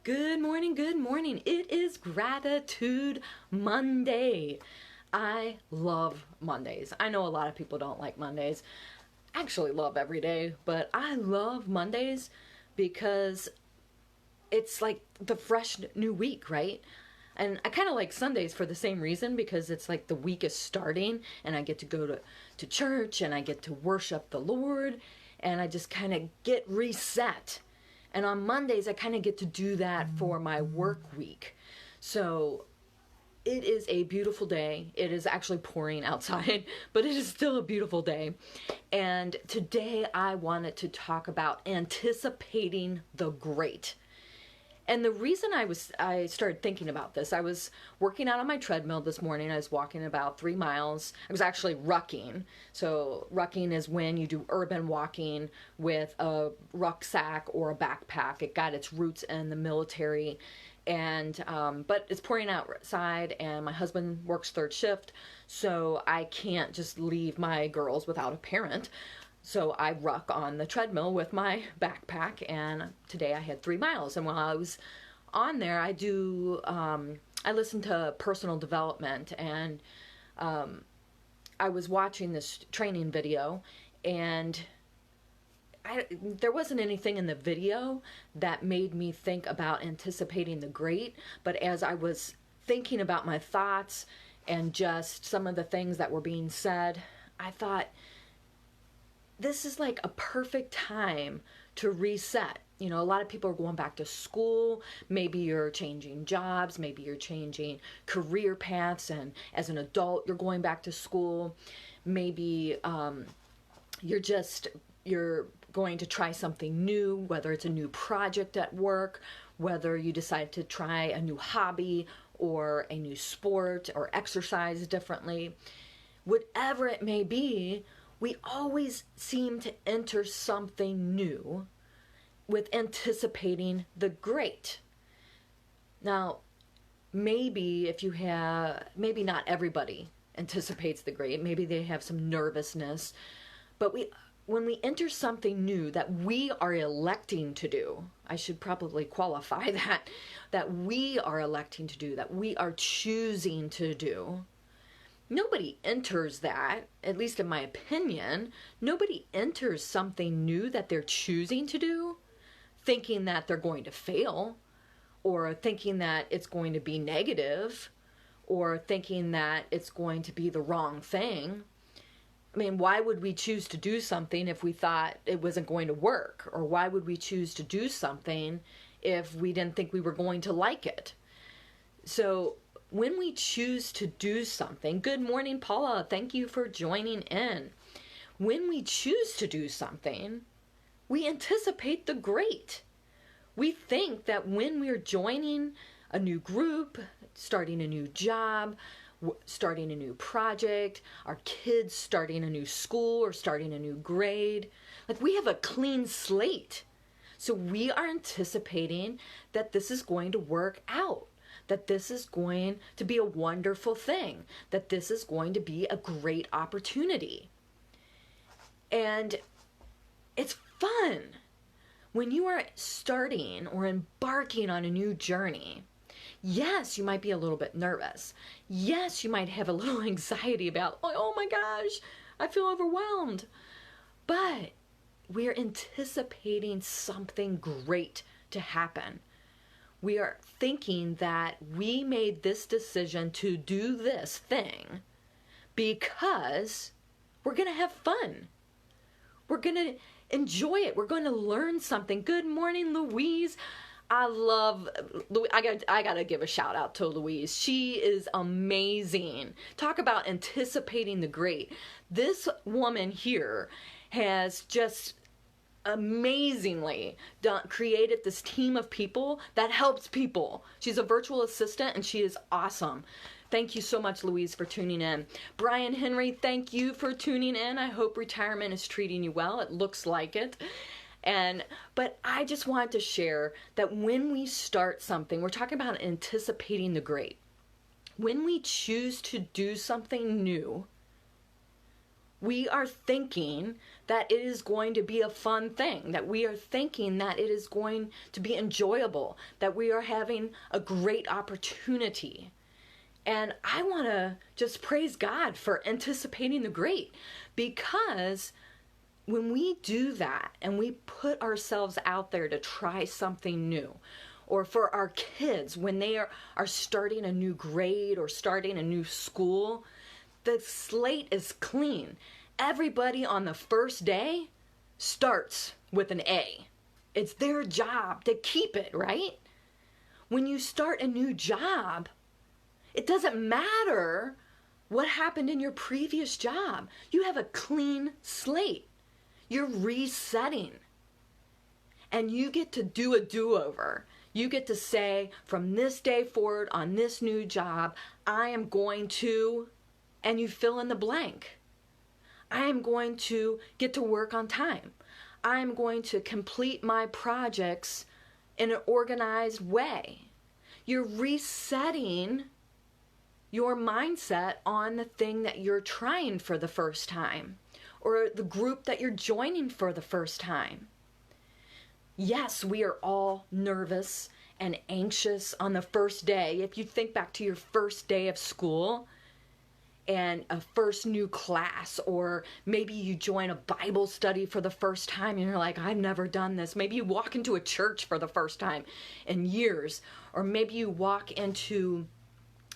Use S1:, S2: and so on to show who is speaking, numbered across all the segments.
S1: Good morning, good morning. It is Gratitude Monday. I love Mondays. I know a lot of people don't like Mondays. I actually love every day, but I love Mondays because it's like the fresh new week, right? And I kind of like Sundays for the same reason because it's like the week is starting and I get to go to church and I get to worship the Lord and I just kind of get reset. And on Mondays, I kind of get to do that for my work week. So it is a beautiful day. It is actually pouring outside, but it is still a beautiful day. And today I wanted to talk about anticipating the great. And the reason I started thinking about this, I was working out on my treadmill this morning. I was walking about 3 miles. I was actually rucking. So rucking is when you do urban walking with a rucksack or a backpack. It got its roots in the military, and but it's pouring outside, and my husband works third shift, so I can't just leave my girls without a parent. So I ruck on the treadmill with my backpack, and today I had 3 miles. And while I was on there, I listen to personal development, and I was watching this training video, and there wasn't anything in the video that made me think about anticipating the great, but as I was thinking about my thoughts and just some of the things that were being said, I thought, this is like a perfect time to reset. You know, a lot of people are going back to school. Maybe you're changing jobs. Maybe you're changing career paths. And as an adult, you're going back to school. Maybe you're going to try something new, whether it's a new project at work, whether you decide to try a new hobby or a new sport or exercise differently. Whatever it may be, we always seem to enter something new with anticipating the great. Now, maybe not everybody anticipates the great. Maybe they have some nervousness. But when we enter something new that we are electing to do, I should probably qualify that we are electing to do, that we are choosing to do. Nobody enters that, at least in my opinion, nobody enters something new that they're choosing to do thinking that they're going to fail, or thinking that it's going to be negative, or thinking that it's going to be the wrong thing. I mean, why would we choose to do something if we thought it wasn't going to work? Or why would we choose to do something if we didn't think we were going to like it? So when we choose to do something, good morning, Paula, thank you for joining in. When we choose to do something, we anticipate the great. We think that when we're joining a new group, starting a new job, starting a new project, our kids starting a new school or starting a new grade, like we have a clean slate. So we are anticipating that this is going to work out, that this is going to be a wonderful thing, that this is going to be a great opportunity. And it's fun. When you are starting or embarking on a new journey, yes, you might be a little bit nervous. Yes, you might have a little anxiety about, oh my gosh, I feel overwhelmed. But we're anticipating something great to happen. We are thinking that we made this decision to do this thing because we're going to have fun. We're going to enjoy it. We're going to learn something. Good morning, Louise. I gotta give a shout out to Louise. She is amazing. Talk about anticipating the great. This woman here has just amazingly created this team of people that helps people. She's a virtual assistant and she is awesome. Thank you so much, Louise, for tuning in. Brian Henry, thank you for tuning in. I hope retirement is treating you well. It looks like it. But I just wanted to share that when we start something, we're talking about anticipating the great. When we choose to do something new, we are thinking that it is going to be a fun thing, that we are thinking that it is going to be enjoyable, that we are having a great opportunity. And I want to just praise God for anticipating the great, because when we do that and we put ourselves out there to try something new, or for our kids when they are starting a new grade or starting a new school, the slate is clean. Everybody on the first day starts with an A. It's their job to keep it, right? When you start a new job, it doesn't matter what happened in your previous job. You have a clean slate. You're resetting. And you get to do a do-over. You get to say, from this day forward on this new job, I am going to, and you fill in the blank. I am going to get to work on time. I am going to complete my projects in an organized way. You're resetting your mindset on the thing that you're trying for the first time, or the group that you're joining for the first time. Yes, we are all nervous and anxious on the first day. If you think back to your first day of school and a first new class, or maybe you join a Bible study for the first time and you're like, I've never done this. Maybe you walk into a church for the first time in years, or maybe you walk into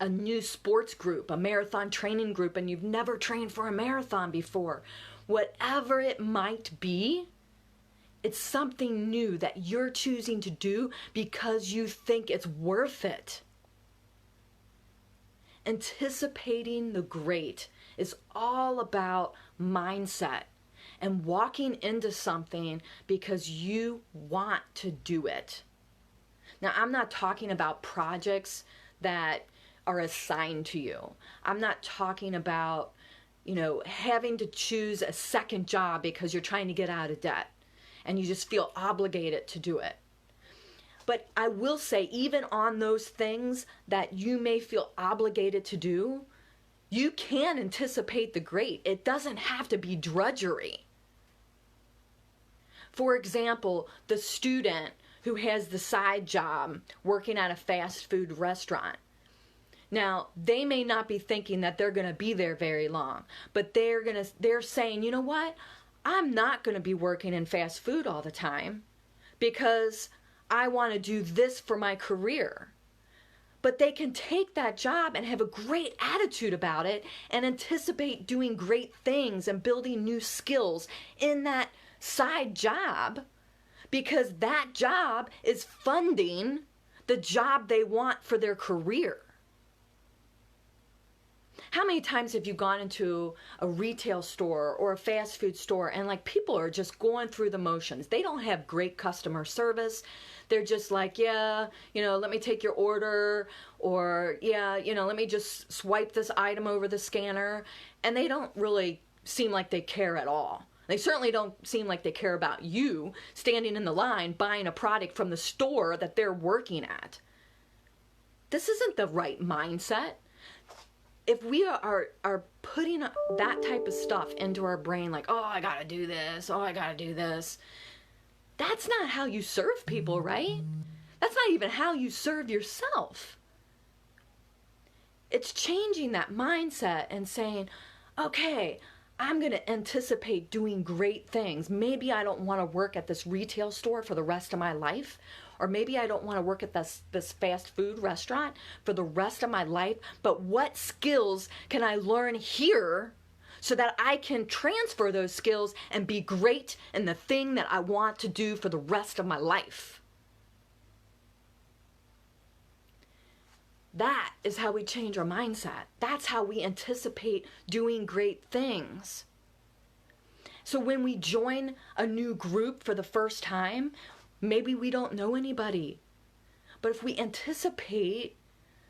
S1: a new sports group, a marathon training group, and you've never trained for a marathon before. Whatever it might be, it's something new that you're choosing to do because you think it's worth it. Anticipating the great is all about mindset and walking into something because you want to do it. Now, I'm not talking about projects that are assigned to you. I'm not talking about, having to choose a second job because you're trying to get out of debt and you just feel obligated to do it. But I will say, even on those things that you may feel obligated to do, you can anticipate the great. It doesn't have to be drudgery. For example, the student who has the side job working at a fast food restaurant. Now, they may not be thinking that they're going to be there very long, but they're saying, you know what? I'm not going to be working in fast food all the time because I want to do this for my career. But they can take that job and have a great attitude about it and anticipate doing great things and building new skills in that side job, because that job is funding the job they want for their career. How many times have you gone into a retail store or a fast food store and people are just going through the motions? They don't have great customer service. They're just like, yeah, let me take your order, or yeah, let me just swipe this item over the scanner. And they don't really seem like they care at all. They certainly don't seem like they care about you standing in the line buying a product from the store that they're working at. This isn't the right mindset. If we are putting that type of stuff into our brain, like, oh, I gotta do this, oh, I gotta do this, that's not how you serve people, right? That's not even how you serve yourself. It's changing that mindset and saying, okay, I'm going to anticipate doing great things. Maybe I don't want to work at this retail store for the rest of my life. Or maybe I don't want to work at this fast food restaurant for the rest of my life. But what skills can I learn here so that I can transfer those skills and be great in the thing that I want to do for the rest of my life? That is how we change our mindset. That's how we anticipate doing great things. So when we join a new group for the first time, maybe we don't know anybody. But if we anticipate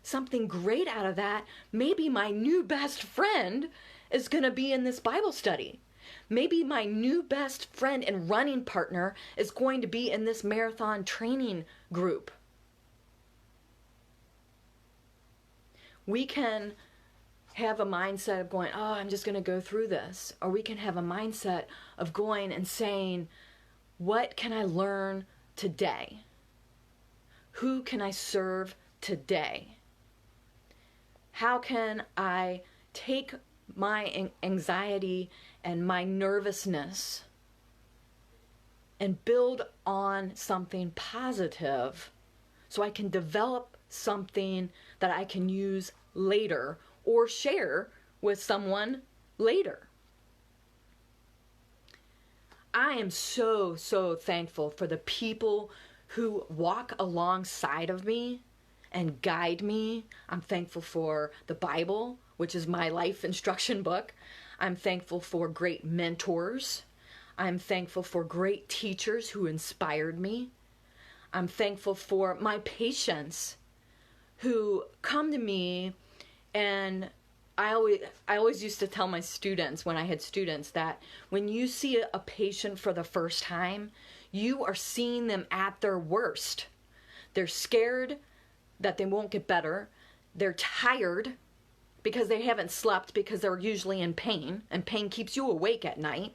S1: something great out of that, maybe my new best friend is going to be in this Bible study. Maybe my new best friend and running partner is going to be in this marathon training group. We can have a mindset of going, oh, I'm just going to go through this. Or we can have a mindset of going and saying, what can I learn today? Who can I serve today? How can I take my anxiety and my nervousness and build on something positive so I can develop something that I can use later or share with someone later? I am so, so thankful for the people who walk alongside of me and guide me. I'm thankful for the Bible, which is my life instruction book. I'm thankful for great mentors. I'm thankful for great teachers who inspired me. I'm thankful for my patients who come to me, and I always used to tell my students when I had students that when you see a patient for the first time, you are seeing them at their worst. They're scared that they won't get better. They're tired because they haven't slept because they're usually in pain, and pain keeps you awake at night.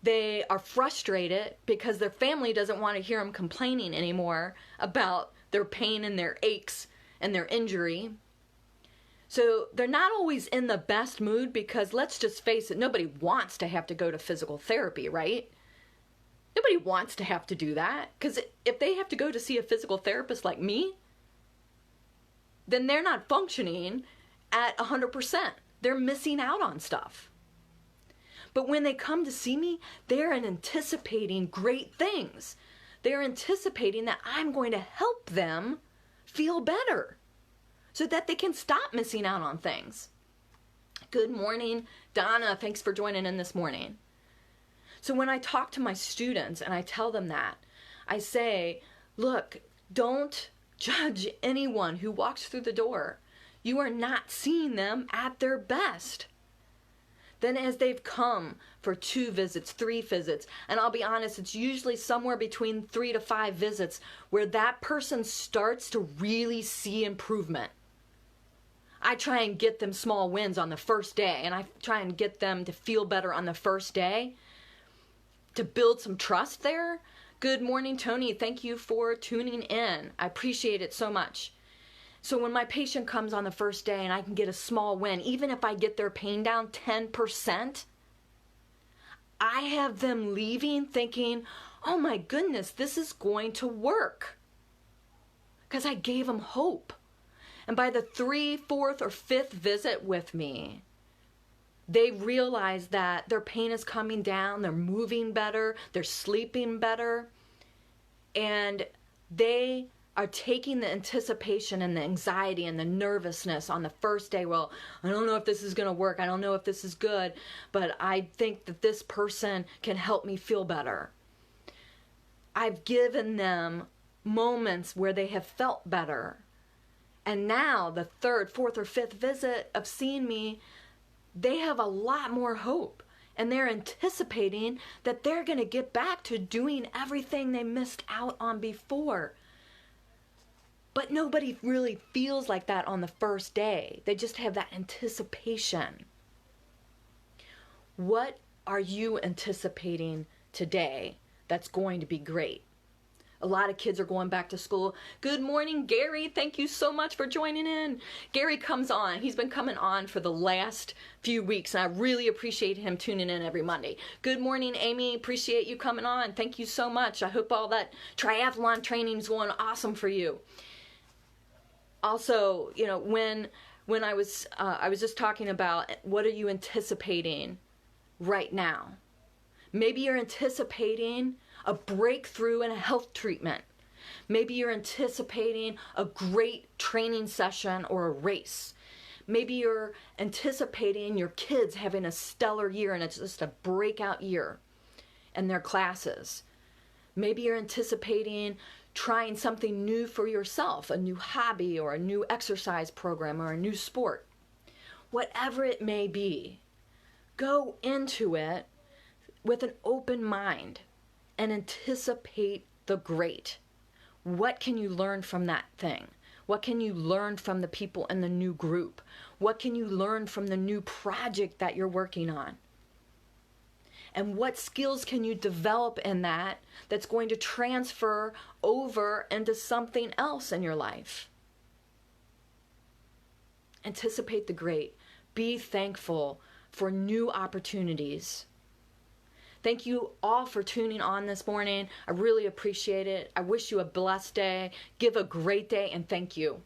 S1: They are frustrated because their family doesn't want to hear them complaining anymore about their pain and their aches and their injury. So they're not always in the best mood because, let's just face it, nobody wants to have to go to physical therapy, right? Nobody wants to have to do that, because if they have to go to see a physical therapist like me, then they're not functioning at 100%. They're missing out on stuff. But when they come to see me, they're anticipating great things. They're anticipating that I'm going to help them feel better so that they can stop missing out on things. Good morning, Donna. Thanks for joining in this morning. So when I talk to my students and I tell them that, I say, look, don't judge anyone who walks through the door. You are not seeing them at their best. Then as they've come for 2 visits, 3 visits, and I'll be honest, it's usually somewhere between 3 to 5 visits where that person starts to really see improvement. I try and get them small wins on the first day, and I try and get them to feel better on the first day to build some trust there. Good morning, Tony. Thank you for tuning in. I appreciate it so much. So when my patient comes on the first day and I can get a small win, even if I get their pain down 10%, I have them leaving thinking, oh my goodness, this is going to work. Because I gave them hope. And by the 3rd, 4th, or 5th visit with me, they realize that their pain is coming down, they're moving better, they're sleeping better, and they are taking the anticipation and the anxiety and the nervousness on the first day. Well, I don't know if this is going to work. I don't know if this is good, but I think that this person can help me feel better. I've given them moments where they have felt better. And now the 3rd, 4th, or 5th visit of seeing me, they have a lot more hope. And they're anticipating that they're going to get back to doing everything they missed out on before. But nobody really feels like that on the first day. They just have that anticipation. What are you anticipating today that's going to be great? A lot of kids are going back to school. Good morning, Gary. Thank you so much for joining in. Gary comes on. He's been coming on for the last few weeks, and I really appreciate him tuning in every Monday. Good morning, Amy. Appreciate you coming on. Thank you so much. I hope all that triathlon training is going awesome for you. Also, you know, when I was just talking about what are you anticipating right now? Maybe you're anticipating a breakthrough in a health treatment. Maybe you're anticipating a great training session or a race. Maybe you're anticipating your kids having a stellar year and it's just a breakout year in their classes. Maybe you're anticipating trying something new for yourself, a new hobby or a new exercise program or a new sport. Whatever it may be, go into it with an open mind and anticipate the great. What can you learn from that thing? What can you learn from the people in the new group? What can you learn from the new project that you're working on? And what skills can you develop in that that's going to transfer over into something else in your life? Anticipate the great. Be thankful for new opportunities. Thank you all for tuning on this morning. I really appreciate it. I wish you a blessed day. Give a great day, and thank you.